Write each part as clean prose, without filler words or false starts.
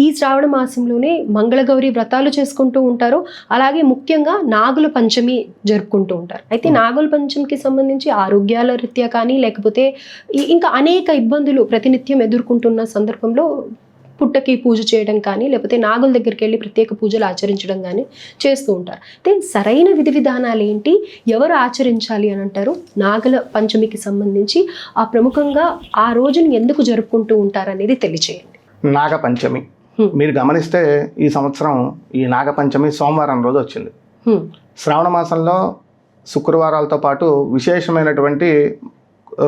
ఈ శ్రావణ మాసంలోనే మంగళగౌరి వ్రతాలు చేసుకుంటూ ఉంటారు. అలాగే ముఖ్యంగా నాగుల పంచమి జరుపుకుంటూ ఉంటారు. అయితే నాగుల పంచమికి సంబంధించి ఆరోగ్యాల రీత్యా కానీ లేకపోతే ఇంకా అనేక ఇబ్బందులు ప్రతినిత్యం ఎదుర్కొంటున్న సందర్భంలో పుట్టకి పూజ చేయడం కానీ లేకపోతే నాగుల దగ్గరికి వెళ్ళి ప్రత్యేక పూజలు ఆచరించడం కానీ చేస్తూ ఉంటారు. అయితే సరైన విధి విధానాలు ఏంటి, ఎవరు ఆచరించాలి అని అంటారు? నాగుల పంచమికి సంబంధించి ఆ ప్రముఖంగా ఆ రోజుని ఎందుకు జరుపుకుంటూ ఉంటారు అనేది తెలియచేయండి. నాగపంచమి మీరు గమనిస్తే ఈ సంవత్సరం ఈ నాగపంచమి సోమవారం రోజు వచ్చింది. శ్రావణ మాసంలో శుక్రవారాలతో పాటు విశేషమైనటువంటి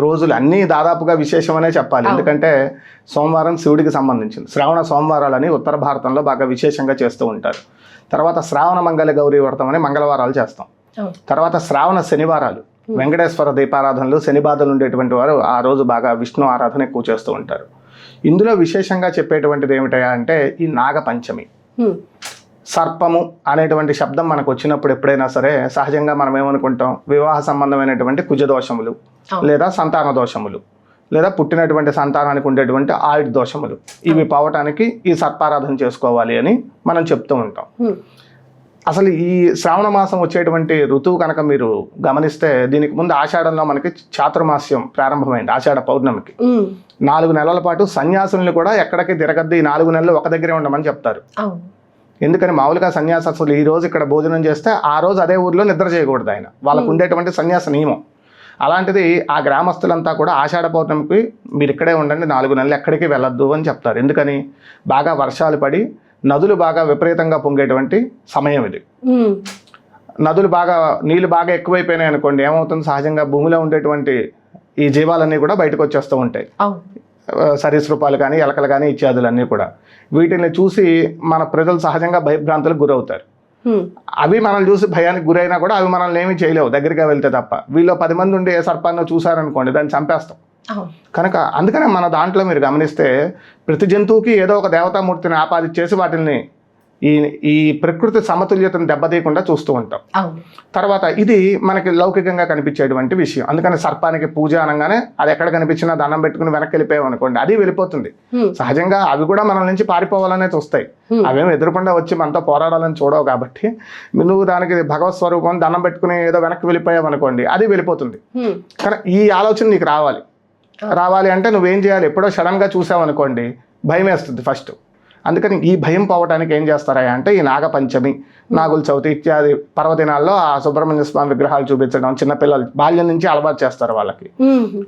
రోజులు అన్నీ దాదాపుగా విశేషమనే చెప్పాలి. ఎందుకంటే సోమవారం శివుడికి సంబంధించింది. శ్రావణ సోమవారాలని ఉత్తర భారతంలో బాగా విశేషంగా చేస్తూ ఉంటారు. తర్వాత శ్రావణ మంగళ గౌరీ వ్రతం అని మంగళవారాలు చేస్తాం. తర్వాత శ్రావణ శనివారాలు వెంకటేశ్వర దీపారాధనలు, శని బాధలు ఉండేటువంటి వారు ఆ రోజు బాగా విష్ణు ఆరాధన ఎక్కువ చేస్తూ ఉంటారు. ఇందులో విశేషంగా చెప్పేటువంటిది ఏమిటయా అంటే ఈ నాగపంచమి. సర్పము అనేటువంటి శబ్దం మనకు వచ్చినప్పుడు ఎప్పుడైనా సరే సహజంగా మనం ఏమనుకుంటాం, వివాహ సంబంధమైనటువంటి కుజదోషములు లేదా సంతాన దోషములు లేదా పుట్టినటువంటి సంతానానికి ఉండేటువంటి ఆయుధ దోషములు ఇవి పోవటానికి ఈ సర్పారాధన చేసుకోవాలి అని మనం చెప్తూ ఉంటాం. అసలు ఈ శ్రావణ మాసం వచ్చేటువంటి ఋతువు కనుక మీరు గమనిస్తే దీనికి ముందు ఆషాఢంలో మనకి చాతుర్మాస్యం ప్రారంభమైంది. ఆషాఢ పౌర్ణమికి 4 నెలల పాటు సన్యాసుల్ని కూడా ఎక్కడికి తిరగద్దు, ఈ 4 నెలలు ఒక దగ్గరే ఉండమని చెప్తారు. ఎందుకని మామూలుగా సన్యాసి అసలు ఈ రోజు ఇక్కడ భోజనం చేస్తే ఆ రోజు అదే ఊర్లో నిద్ర చేయకూడదు, ఆయన వాళ్ళకు ఉండేటువంటి సన్యాస నియమం. అలాంటిది ఆ గ్రామస్తులంతా కూడా ఆషాఢ పౌర్ణమికి మీరు ఇక్కడే ఉండండి, 4 నెలలు ఎక్కడికి వెళ్ళొద్దు అని చెప్తారు. ఎందుకని బాగా వర్షాలు పడి నదులు బాగా విపరీతంగా పొంగేటువంటి సమయం ఇది. నదులు బాగా నీళ్ళు బాగా ఎక్కువైపోయినాయి అనుకోండి, ఏమవుతుంది, సహజంగా భూమిలో ఉండేటువంటి ఈ జీవాలన్నీ కూడా బయటకు వచ్చేస్తూ ఉంటాయి. సరీసృపాలు కానీ ఎలకలు కానీ ఇత్యాదులన్నీ కూడా వీటిని చూసి మన ప్రజలు సహజంగా భయభ్రాంతులకు గురవుతారు. అవి మనల్ని చూసి భయానికి గురైనా కూడా అవి మనల్ని ఏమీ చేయలేవు దగ్గరగా వెళ్తే తప్ప. వీళ్ళు 10 మంది ఉండి ఏ సర్పాన్ని చూసారనుకోండి దాన్ని చంపేస్తాం. కనుక అందుకనే మన దాంట్లో మీరు గమనిస్తే ప్రతి జంతువుకి ఏదో ఒక దేవతామూర్తిని ఆపాదించేసి వాటిని ఈ ప్రకృతి సమతుల్యతను దెబ్బతీయకుండా చూస్తూ ఉంటాం. తర్వాత ఇది మనకి లౌకికంగా కనిపించేటువంటి విషయం. అందుకని సర్పానికి పూజ అనగానే అది ఎక్కడ కనిపించినా దండం పెట్టుకుని వెనక్కి వెళ్ళిపోయాం అనుకోండి, అది వెళ్ళిపోతుంది. సహజంగా అవి కూడా మన నుంచి పారిపోవాలనే చూస్తాయి. అవేమి ఎదురుకుండా వచ్చి మనతో పోరాడాలని చూడవు. కాబట్టి నువ్వు దానికి భగవత్ స్వరూపం దండం పెట్టుకుని ఏదో వెనక్కి వెళ్ళిపోయావు అనుకోండి, అది వెళ్ళిపోతుంది. కానీ ఈ ఆలోచన నీకు రావాలి అంటే నువ్వేం చేయాలి, ఎప్పుడో సడన్గా చూసావు అనుకోండి భయం వేస్తుంది ఫస్ట్. అందుకని ఈ భయం పోవటానికి ఏం చేస్తారా అంటే ఈ నాగపంచమి, నాగుల చవితి ఇత్యాది పర్వదినాల్లో ఆ సుబ్రహ్మణ్య స్వామి విగ్రహాలు చూపించడం చిన్నపిల్లలు బాల్యం నుంచి అలవాటు చేస్తారు వాళ్ళకి.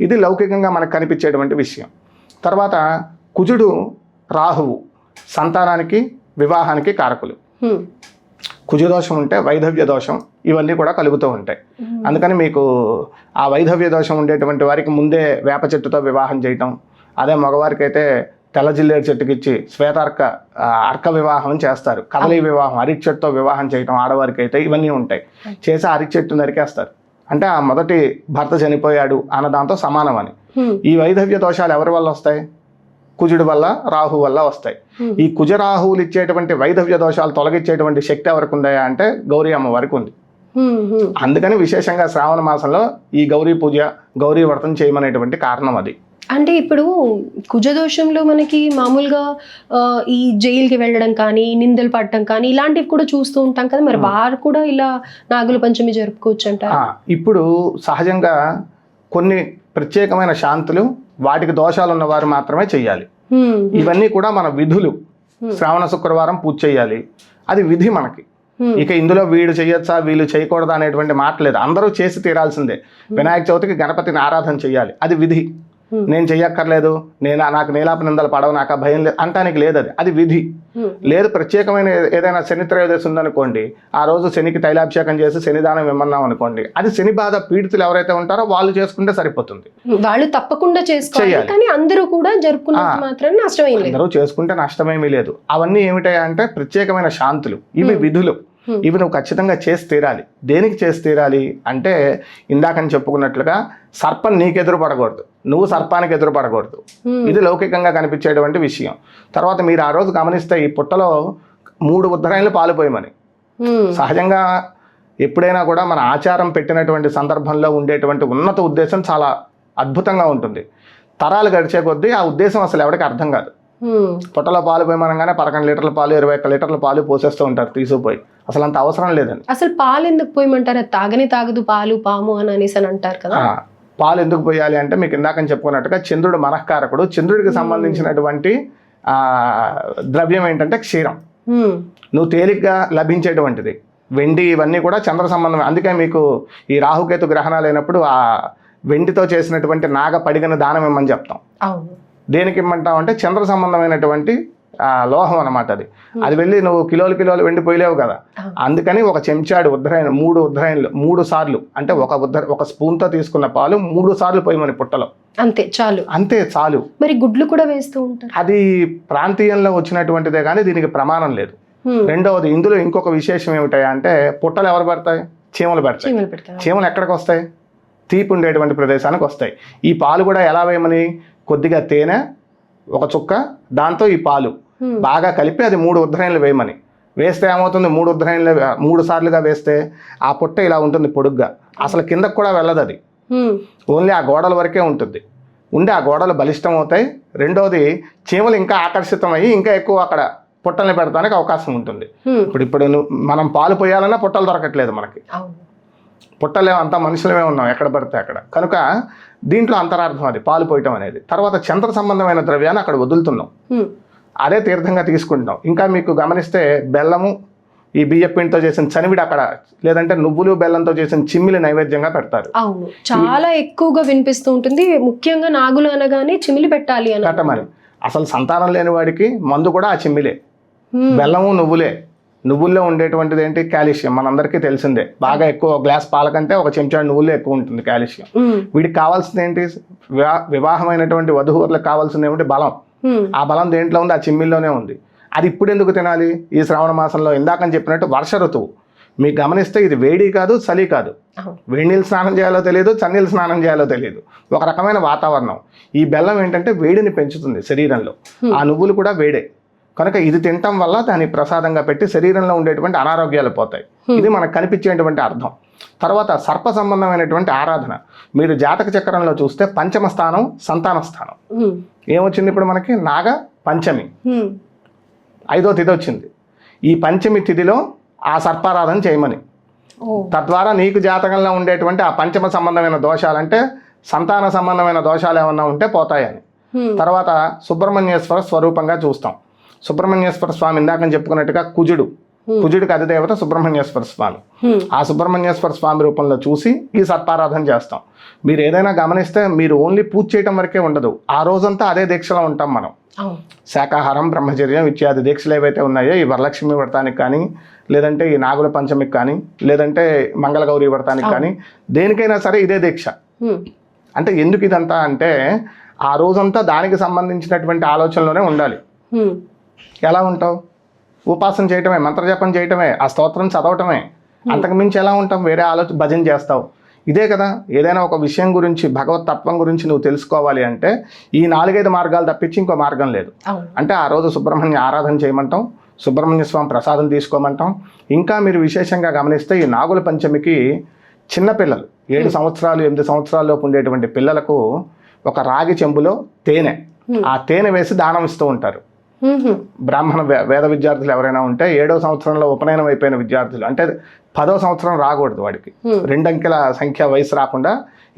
ఇది లౌకికంగా మనకు కనిపించేటువంటి విషయం. తర్వాత కుజుడు రాహువు సంతానానికి వివాహానికి కారకులు. కుజదోషం ఉంటే వైధవ్య దోషం ఇవన్నీ కూడా కలుగుతూ ఉంటాయి. అందుకని మీకు ఆ వైధవ్య దోషం ఉండేటువంటి వారికి ముందే వేప చెట్టుతో వివాహం చేయటం, అదే మగవారికి అయితే తెల్ల జిల్లేడు చెట్టుకిచ్చి అర్క వివాహం చేస్తారు. కదలి వివాహం అరటి చెట్టుతో వివాహం చేయటం ఆడవారికి అయితే ఇవన్నీ ఉంటాయి. చేసి అరటి చెట్టు నరికేస్తారు, అంటే ఆ మొదటి భర్త చనిపోయాడు అన్న దాంతో సమానం అని. ఈ వైధవ్య దోషాలు ఎవరి వల్ల వస్తాయి? కుజుడి వల్ల, రాహు వల్ల వస్తాయి. ఈ కుజరాహువులు ఇచ్చేటువంటి వైధవ్య దోషాలు తొలగించేటువంటి శక్తి ఎవరికి ఉందా అంటే గౌరీ అమ్మ వారికి ఉంది. అందుకని విశేషంగా శ్రావణ మాసంలో ఈ గౌరీ పూజ, గౌరీ వ్రతం చేయమనేటువంటి కారణం అది. అంటే ఇప్పుడు కుజదోషంలో మనకి మామూలుగా ఈ జైలుకి వెళ్ళడం కానీ నిందలు పడటం కానీ ఇలాంటివి కూడా చూస్తూ ఉంటాం కదా, మరి వారు కూడా ఇలా నాగుల పంచమి జరుపుకోవచ్చు అంటారు? ఇప్పుడు సహజంగా కొన్ని ప్రత్యేకమైన శాంతులు వాటికి దోషాలు ఉన్నవారు మాత్రమే చెయ్యాలి. ఇవన్నీ కూడా మన విధులు. శ్రావణ శుక్రవారం పూజ చేయాలి, అది విధి మనకి. ఇక ఇందులో వీడు చేయొచ్చా వీళ్ళు చేయకూడదా అనేటువంటి మాట లేదు, అందరూ చేసి తీరాల్సిందే. వినాయక చవితికి గణపతిని ఆరాధన చేయాలి, అది విధి. నేను చెయ్యక్కర్లేదు, నాకు నీలాప నిందలు పడవు, నాకు ఆ భయం లేదు అంటానికి లేదు, అది విధి. లేదు ప్రత్యేకమైన ఏదైనా శని త్రయోదశి ఉందనుకోండి, ఆ రోజు శనికి తైలాభిషేకం చేసి శనిదానం ఇమ్మన్నాం అనుకోండి, అది శని బాధ పీడితులు ఎవరైతే ఉంటారో వాళ్ళు చేసుకుంటే సరిపోతుంది. వాళ్ళు తప్పకుండా చేసుకోవాలి, కానీ అందరూ కూడా జరుపుకున్నంత మాత్రం నష్టమేమీ లేదు. అందరూ చేసుకుంటే నష్టమేమీ లేదు. అవన్నీ ఏమిటాయంటే ప్రత్యేకమైన శాంతులు, ఇవి విధులు. ఇవి నువ్వు ఖచ్చితంగా చేసి తీరాలి. దేనికి చేసి తీరాలి అంటే ఇందాకని చెప్పుకున్నట్లుగా సర్పం నీకు ఎదురు పడకూడదు, నువ్వు సర్పానికి ఎదురు పడకూడదు. ఇది లౌకికంగా కనిపించేటువంటి విషయం. తర్వాత మీరు ఆ రోజు గమనిస్తే ఈ పుట్టలో 3 ఉత్తరాయణలు పాలుపోయమని. సహజంగా ఎప్పుడైనా కూడా మన ఆచారం పెట్టినటువంటి సందర్భంలో ఉండేటువంటి ఉన్నత ఉద్దేశం చాలా అద్భుతంగా ఉంటుంది. తరాలు గడిచే కొద్దీ ఆ ఉద్దేశం అసలు ఎవరికి అర్థం కాదు. పొట్టలో పాలు పోయమనగానే 11 లీటర్ల పాలు 21 లీటర్ల పాలు పోసేస్తూ ఉంటారు తీసుకుపోయి. అసలు అంత అవసరం లేదండి. అసలు పాలు ఎందుకు పోయమంటారు? తాగని తాగదు పాలు పాము అని అనేసి అని అంటారు కదా. పాలు ఎందుకు పోయాలి అంటే మీకు ఇందాకని చెప్పుకున్నట్టుగా చంద్రుడు మనఃకారకుడు. చంద్రుడికి సంబంధించినటువంటి ద్రవ్యం ఏంటంటే క్షీరం. నువ్వు తేలిగ్గా లభించేటువంటిది వెండి, ఇవన్నీ కూడా చంద్ర సంబంధం. అందుకే మీకు ఈ రాహుకేతు గ్రహణాలు అయినప్పుడు ఆ వెండితో చేసినటువంటి నాగ పడిగను దానం ఇమ్మని చెప్తాం. దేనికి ఇమ్మంటాం అంటే చంద్ర సంబంధమైనటువంటి లోహం అన్నమాట అది. అది వెళ్ళి నువ్వు కిలోలు వెండి పోయలేవు కదా. అందుకని ఒక చెంచాడు ఉద్ధరాయణ 3 ఉద్ధరాయణలు 3 సార్లు అంటే ఒక స్పూన్తో తీసుకున్న పాలు 3 సార్లు పోయమని పుట్టలో. అంతే చాలు. మరి గుడ్లు కూడా వేస్తూ ఉంటారు. అది ప్రాంతీయంలో వచ్చినటువంటిదే కానీ దీనికి ప్రమాణం లేదు. రెండవది ఇందులో ఇంకొక విశేషం ఏమిటాయి అంటే పుట్టలు ఎవరు పడతాయి? చీమలు పెడతాయి. చీమలు ఎక్కడికి వస్తాయి? తీపి ఉండేటువంటి ప్రదేశానికి వస్తాయి. ఈ పాలు కూడా ఎలా వేయమని, కొద్దిగా తేనె, ఒక చుక్క, దాంతో ఈ పాలు బాగా కలిపి అది 3 ఉద్ధరణలు వేయమని. వేస్తే ఏమవుతుంది? 3 ఉద్ధరణలు 3 సార్లుగా వేస్తే ఆ పుట్ట ఇలా ఉంటుంది పొడుగ్గా. అసలు కిందకు కూడా వెళ్ళదు అది. ఓన్లీ ఆ గోడల వరకే ఉంటుంది. ఉండి ఆ గోడలు బలిష్టం అవుతాయి. రెండవది చీమలు ఇంకా ఆకర్షితమయ్యి ఇంకా ఎక్కువ అక్కడ పుట్టల్ని పెడతానికి అవకాశం ఉంటుంది. ఇప్పుడు మనం పాలు పోయాలన్నా పుట్టలు దొరకట్లేదు మనకి. పుట్టలే అంతా మనుషులమే ఉన్నాం ఎక్కడ పడితే అక్కడ. కనుక దీంట్లో అంతరార్థం అది పాలు పోయటం అనేది. తర్వాత చంద్ర సంబంధమైన ద్రవ్యాన్ని అక్కడ వదులుతున్నాం, అదే తీర్థంగా తీసుకుంటున్నాం. ఇంకా మీకు గమనిస్తే బెల్లము, ఈ బియ్య పిండితో చేసిన చనివిడి అక్కడ, లేదంటే నువ్వులు బెల్లంతో చేసిన చిమ్మిలి నైవేద్యంగా పెడతారు. అవును, చాలా ఎక్కువగా వినిపిస్తూ ఉంటుంది. ముఖ్యంగా నాగులు అనగానే చిమ్మిలి పెట్టాలి అని పెట్టమని. అసలు సంతానం లేని వాడికి మందు కూడా ఆ చిమ్మిలే. బెల్లము నువ్వులే. నువ్వుల్లో ఉండేటువంటిది ఏంటి? కాల్షియం. మనందరికీ తెలిసిందే. బాగా ఎక్కువ గ్లాస్ పాలకంటే ఒక చెంచా నువ్వుల్లో ఎక్కువ ఉంటుంది కాల్షియం. వీడికి కావాల్సింది ఏంటి? వివాహమైనటువంటి వధువులకు కావాల్సింది ఏమిటి? బలం. ఆ బలం దేంట్లో ఉంది? ఆ చిమ్మిల్లోనే ఉంది. అది ఇప్పుడు ఎందుకు తినాలి? ఈ శ్రావణ మాసంలో ఇందాకని చెప్పినట్టు వర్ష ఋతువు. మీకు గమనిస్తే ఇది వేడి కాదు, చలి కాదు. వేడి నీళ్ళు స్నానం చేయాలో తెలియదు, చన్నీళ్ళు స్నానం చేయాలో తెలియదు. ఒక రకమైన వాతావరణం. ఈ బెల్లం ఏంటంటే వేడిని పెంచుతుంది శరీరంలో. ఆ నువ్వులు కూడా వేడే. కనుక ఇది తినటం వల్ల దాన్ని ప్రసాదంగా పెట్టి శరీరంలో ఉండేటువంటి అనారోగ్యాలు పోతాయి. ఇది మనకు కనిపించేటువంటి అర్థం. తర్వాత సర్ప సంబంధమైనటువంటి ఆరాధన. మీరు జాతక చక్రంలో చూస్తే పంచమ స్థానం సంతాన స్థానం. ఏమొచ్చింది ఇప్పుడు మనకి? నాగ పంచమి, 5వ తిథి వచ్చింది. ఈ పంచమి తిథిలో ఆ సర్పారాధన చేయమని. తద్వారా నీకు జాతకంలో ఉండేటువంటి ఆ పంచమ సంబంధమైన దోషాలంటే సంతాన సంబంధమైన దోషాలు ఏమన్నా ఉంటే పోతాయని. తర్వాత సుబ్రహ్మణ్యేశ్వర స్వరూపంగా చూస్తాం. సుబ్రహ్మణ్యేశ్వర స్వామి ఇందాకని చెప్పుకున్నట్టుగా కుజుడికి అధిదేవత సుబ్రహ్మణ్యేశ్వర స్వామి. ఆ సుబ్రహ్మణ్యేశ్వర స్వామి రూపంలో చూసి ఈ సర్పారాధన చేస్తాం. మీరు ఏదైనా గమనిస్తే మీరు ఓన్లీ పూజ చేయటం వరకే ఉండదు, ఆ రోజంతా అదే దీక్షలో ఉంటాం మనం. శాకాహారం, బ్రహ్మచర్యం ఇత్యాది దీక్షలు ఏవైతే ఉన్నాయో ఈ వరలక్ష్మి వ్రతానికి కానీ, లేదంటే ఈ నాగుల పంచమికి కానీ, లేదంటే మంగళగౌరి వ్రతానికి కానీ, దేనికైనా సరే ఇదే దీక్ష. అంటే ఎందుకు ఇదంతా అంటే ఆ రోజంతా దానికి సంబంధించినటువంటి ఆలోచనలోనే ఉండాలి. ఎలా ఉంటావు? ఉపాసన చేయటమే, మంత్రజపం చేయటమే, ఆ స్తోత్రం చదవటమే. అంతకుమించి ఎలా ఉంటాం? వేరే భజన చేస్తావు. ఇదే కదా. ఏదైనా ఒక విషయం గురించి, భగవత్ తత్వం గురించి నువ్వు తెలుసుకోవాలి అంటే ఈ 4-5 మార్గాలు తప్పించి ఇంకో మార్గం లేదు. అంటే ఆ రోజు సుబ్రహ్మణ్య ఆరాధన చేయమంటాం, సుబ్రహ్మణ్య స్వామి ప్రసాదం తీసుకోమంటాం. ఇంకా మీరు విశేషంగా గమనిస్తే ఈ నాగుల పంచమికి చిన్నపిల్లలు 7 సంవత్సరాలు 8 సంవత్సరాల్లోపు ఉండేటువంటి పిల్లలకు ఒక రాగి చెంబులో తేనె, ఆ తేనె వేసి దానం ఇస్తూ ఉంటారు. బ్రాహ్మణ వేద విద్యార్థులు ఎవరైనా ఉంటే 7వ సంవత్సరంలో ఉపనయనం అయిపోయిన విద్యార్థులు, అంటే 10వ సంవత్సరం రాకూడదు వాడికి, 2 అంకెల సంఖ్య వయసు రాకుండా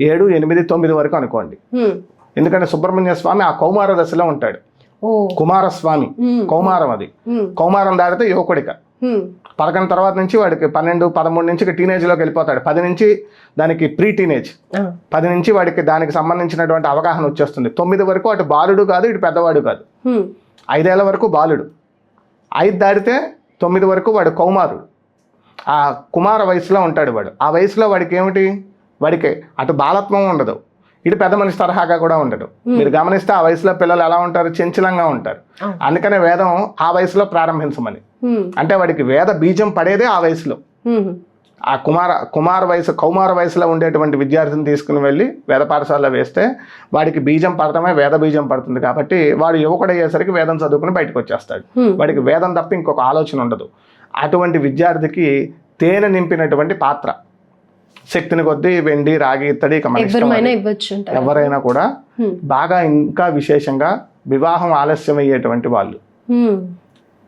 7, 8, 9 వరకు అనుకోండి. ఎందుకంటే సుబ్రహ్మణ్య స్వామి ఆ కౌమార దశలో ఉంటాడు. కుమారస్వామి కౌమారం, అది కౌమారం దాటితే యువకుడిక. 11 తర్వాత నుంచి వాడికి 12, 13 నుంచి టీనేజ్లోకి వెళ్ళిపోతాడు. 10 నుంచి దానికి ప్రీ టీనేజ్, 10 నుంచి వాడికి దానికి సంబంధించినటువంటి అవగాహన వచ్చేస్తుంది. 9 వరకు అటు బాలుడు కాదు, ఇటు పెద్దవాడు కాదు. 5 ఏళ్ల వరకు బాలుడు, 5 దాటితే 9 వరకు వాడు కౌమారుడు. ఆ కుమార వయసులో ఉంటాడు వాడు. ఆ వయసులో వాడికి ఏమిటి? వాడికి అటు బాలత్వం ఉండదు, ఇటు పెద్ద మనిషి తరహాగా కూడా ఉండడు. మీరు గమనిస్తే ఆ వయసులో పిల్లలు ఎలా ఉంటారు? చంచలంగా ఉంటారు. అందుకనే వేదం ఆ వయసులో ప్రారంభించమని. అంటే వాడికి వేద బీజం పడేదే ఆ వయసులో. ఆ కౌమార వయసులో ఉండేటువంటి విద్యార్థిని తీసుకుని వెళ్ళి వేద పాఠశాలలో వేస్తే వాడికి బీజం పడటమే వేద బీజం పడుతుంది. కాబట్టి వాడు యువకుడు అయ్యేసరికి వేదం చదువుకుని బయటకు వచ్చేస్తాడు. వాడికి వేదం తప్ప ఇంకొక ఆలోచన ఉండదు. అటువంటి విద్యార్థికి తేనె నింపినటువంటి పాత్ర, శక్తిని కొద్దీ వెండి, రాగి, ఇత్తడి, ఇక ఎవరైనా కూడా బాగా ఇంకా విశేషంగా వివాహం ఆలస్యం అయ్యేటువంటి వాళ్ళు,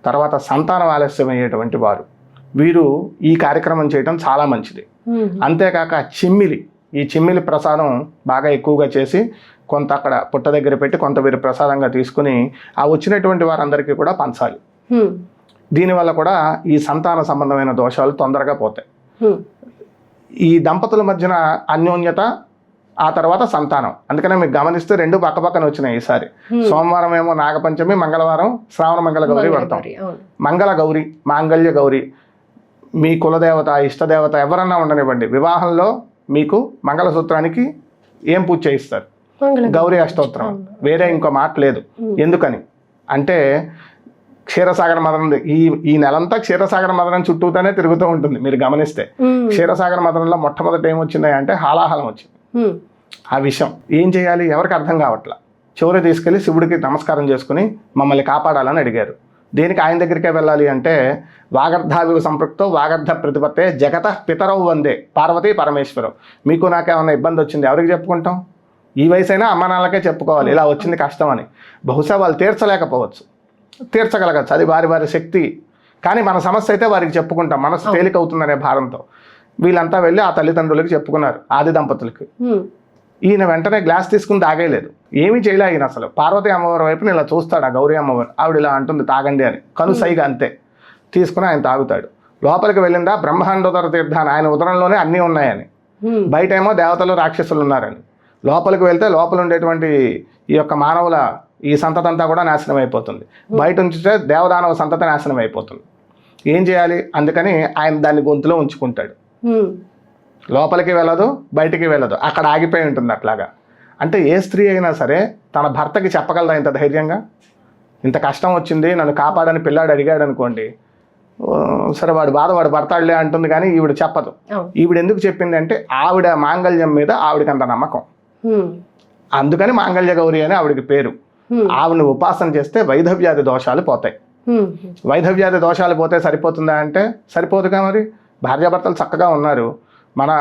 తర్వాత సంతానం ఆలస్యం అయ్యేటువంటి వారు, వీరు ఈ కార్యక్రమం చేయడం చాలా మంచిది. అంతేకాక ఈ చిమ్మిలి ప్రసాదం బాగా ఎక్కువగా చేసి కొంత అక్కడ పుట్ట దగ్గర పెట్టి కొంత వీరు ప్రసాదంగా తీసుకుని ఆ వచ్చినటువంటి వారందరికీ కూడా పంచాలి. దీనివల్ల కూడా ఈ సంతాన సంబంధమైన దోషాలు తొందరగా పోతాయి. ఈ దంపతుల మధ్యన అన్యోన్యత, ఆ తర్వాత సంతానం. అందుకనే మీకు గమనిస్తే రెండు పక్కపక్కన వచ్చినాయి ఈసారి. సోమవారం ఏమో నాగపంచమి, మంగళవారం శ్రావణ మంగళ గౌరి పెడతాం. మంగళ గౌరి, మాంగళ్య గౌరి, మీ కులదేవత, ఇష్టదేవత ఎవరన్నా ఉండనివ్వండి, వివాహంలో మీకు మంగళసూత్రానికి ఏం పూజ చేయిస్తారు? గౌరీ అష్టోత్తరం. వేరే ఇంకో మాట లేదు. ఎందుకని అంటే క్షీరసాగర మదనం, ఈ నెలంతా క్షీరసాగర మదనం చుట్టూతోనే తిరుగుతూ ఉంటుంది. మీరు గమనిస్తే క్షీరసాగర మదనంలో మొట్టమొదటి ఏమొచ్చింది అంటే హాలాహలం వచ్చింది. ఆ విషయం ఏం చేయాలి ఎవరికి అర్థం కావట్లా. చివరి తీసుకెళ్లి శివుడికి నమస్కారం చేసుకుని మమ్మల్ని కాపాడాలని అడిగారు. దేనికి ఆయన దగ్గరికే వెళ్ళాలి అంటే వాగర్ధావివ సంపృక్తో వాగర్ధ ప్రతిపత్తే జగత పితరవు వందే పార్వతీ పరమేశ్వరం. మీకు నాకేమన్నా ఇబ్బంది వచ్చింది ఎవరికి చెప్పుకుంటాం? ఈ వయసైనా అమ్మ నాన్నలకే చెప్పుకోవాలి ఇలా వచ్చింది కష్టం అని. బహుశా వాళ్ళు తీర్చలేకపోవచ్చు, తీర్చగలగచ్చు, అది వారి వారి శక్తి. కానీ మన సమస్య అయితే వారికి చెప్పుకుంటాం, మనసు తేలికవుతుందనే భారంతో. వీళ్ళంతా వెళ్ళి ఆ తల్లిదండ్రులకి చెప్పుకున్నారు, ఆది దంపతులకి. ఈయన వెంటనే గ్లాస్ తీసుకుని తాగేయలేదు, ఏమీ చేయలే ఈయన అసలు. పార్వతీ అమ్మవారి వైపుని ఇలా చూస్తాడు ఆ గౌరీ అమ్మవారు, ఆవిడ ఇలా అంటుంది తాగండి అని, కనుసైగా అంతే. తీసుకుని ఆయన తాగుతాడు. లోపలికి వెళ్ళిందా బ్రహ్మాండోదర తీర్థాన్ని, ఆయన ఉదరంలోనే అన్నీ ఉన్నాయని, బయట ఏమో దేవతలు రాక్షసులు ఉన్నారని. లోపలికి వెళ్తే లోపల ఉండేటువంటి ఈ యొక్క మానవుల ఈ సంతతి అంతా కూడా నాశనం అయిపోతుంది. బయట ఉంచితే దేవదానవ సంతతి నాశనం అయిపోతుంది. ఏం చేయాలి? అందుకని ఆయన దాన్ని గొంతులో ఉంచుకుంటాడు. లోపలికి వెళ్ళదు, బయటికి వెళ్ళదు, అక్కడ ఆగిపోయి ఉంటుంది అట్లాగా. అంటే ఏ స్త్రీ అయినా సరే తన భర్తకి చెప్పగలదా ఇంత ధైర్యంగా? ఇంత కష్టం వచ్చింది నన్ను కాపాడని పిల్లాడు అడిగాడు అనుకోండి, సరే వాడు బాధ వాడు పడతాడులే అంటుంది, కానీ ఈవిడ చెప్పదు. ఈవిడ ఎందుకు చెప్పింది అంటే ఆవిడ మాంగళ్యం మీద ఆవిడకి అంత నమ్మకం, అందుకని మాంగళ్య గౌరి అని ఆవిడకి పేరు. ఆవిడని ఉపాసన చేస్తే వైధవ్యాధి దోషాలు పోతాయి. వైధవ్యాధి దోషాలు పోతే సరిపోతుందా అంటే సరిపోదుగా. మరి భార్యాభర్తలు చక్కగా ఉన్నారు. మన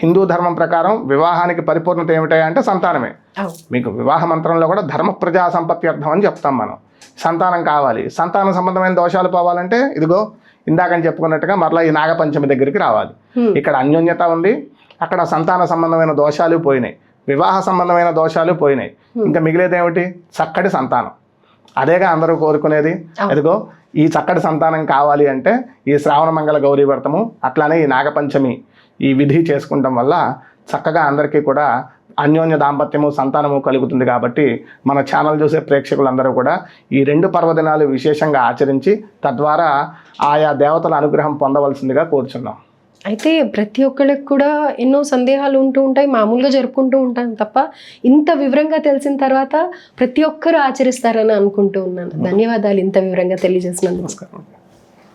హిందూ ధర్మం ప్రకారం వివాహానికి పరిపూర్ణత ఏమిటాయి అంటే సంతానమే. మీకు వివాహ మంత్రంలో కూడా ధర్మ ప్రజా సంపత్త్యర్థం అని చెప్తాం మనం. సంతానం కావాలి, సంతాన సంబంధమైన దోషాలు పోవాలంటే ఇదిగో ఇందాకని చెప్పుకున్నట్టుగా మరలా ఈ నాగపంచమి దగ్గరికి రావాలి. ఇక్కడ అన్యోన్యత ఉంది, అక్కడ సంతాన సంబంధమైన దోషాలు పోయినాయి, వివాహ సంబంధమైన దోషాలు పోయినాయి. ఇంకా మిగిలేదేమిటి? చక్కటి సంతానం. అదేగా అందరూ కోరుకునేది. అదిగో ఈ చక్కటి సంతానం కావాలి అంటే ఈ శ్రావణ మంగళ గౌరీ వ్రతము, అట్లానే ఈ నాగపంచమి ఈ విధి చేసుకుంటాం వల్ల చక్కగా అందరికీ కూడా అన్యోన్య దాంపత్యము సంతానము కలుగుతుంది. కాబట్టి మన ఛానల్ చూసే ప్రేక్షకులందరూ కూడా ఈ 2 పర్వదినాలు విశేషంగా ఆచరించి తద్వారా ఆయా దేవతల అనుగ్రహం పొందవలసిందిగా కోరుచున్నాం. అయితే ప్రతి ఒక్కళ్ళకి కూడా ఎన్నో సందేహాలు ఉంటూ ఉంటాయి, మామూలుగా జరుపుకుంటూ ఉంటాం తప్ప ఇంత వివరంగా తెలిసిన తర్వాత ప్రతి ఒక్కరూ ఆచరిస్తారని అనుకుంటూ ఉన్నాను. ధన్యవాదాలు ఇంత వివరంగా తెలియజేసినందుకు. నమస్కారం.